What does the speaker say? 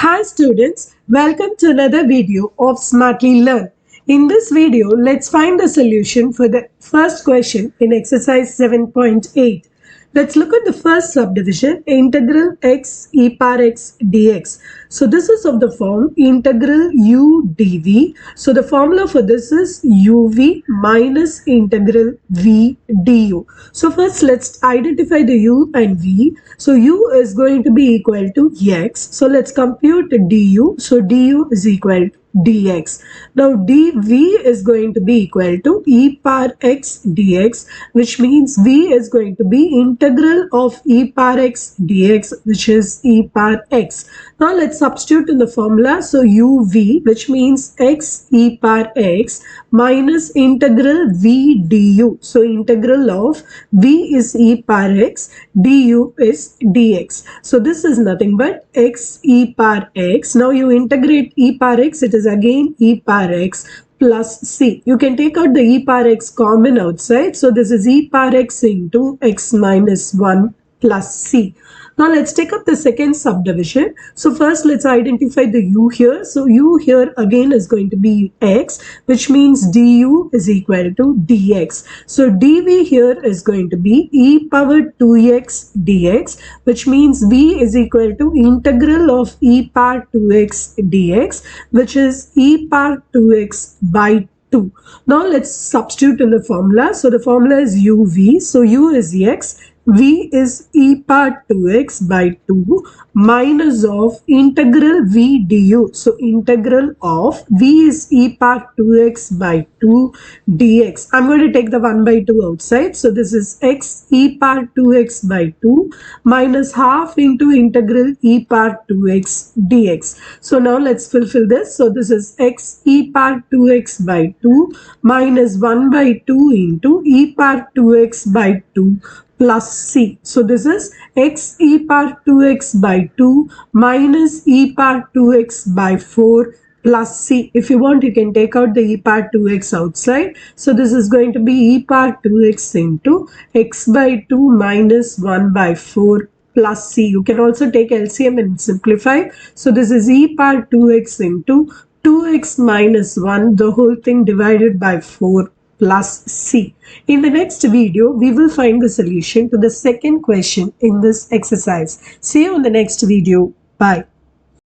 Hi students, welcome to another video of Smartly Learn. In this video, let's find the solution for the first question in exercise 7.8. Let's look at the first subdivision, integral x e power x dx. So this is of the form integral u dv. So the formula for this is uv minus integral v du. So first let's identify the u and v. So u is going to be equal to x. So let's compute du. So du is equal to dx. Now dv is going to be equal to e power x dx, which means v is going to be integral of e power x dx, which is e power x. Now let's substitute in the formula. So uv, which means x e power x minus integral v du. So integral of v is e power x, du is dx. So this is nothing but x e power x. Now you integrate e power x, it is again e power x plus c. You can take out the e power x common outside. So this is e power x into x minus 1 plus c. Now let's take up the second subdivision. So first let's identify the u here. So u here again is going to be x, which means du is equal to dx. So dv here is going to be e power 2x dx, which means v is equal to integral of e power 2x dx, which is e power 2x by 2. Now let's substitute in the formula. So the formula is uv. So u is x, v is e power 2x by 2 minus of integral v du. So integral of v is e power 2x by 2 dx. I'm going to take the 1 by 2 outside. So this is x e power 2x by 2 minus half into integral e power 2x dx. So now let's fulfill this. So this is x e power 2x by 2 minus 1 by 2 into e power 2x by 2 plus c. So this is x e power 2x by 2 minus e power 2x by 4 plus c. If you want, you can take out the e power 2x outside. So this is going to be e power 2x into x by 2 minus 1 by 4 plus c. You can also take LCM and simplify. So this is e power 2x into 2x minus 1, the whole thing divided by 4 plus c. In the next video, we will find the solution to the second question in this exercise. See you in the next video. Bye.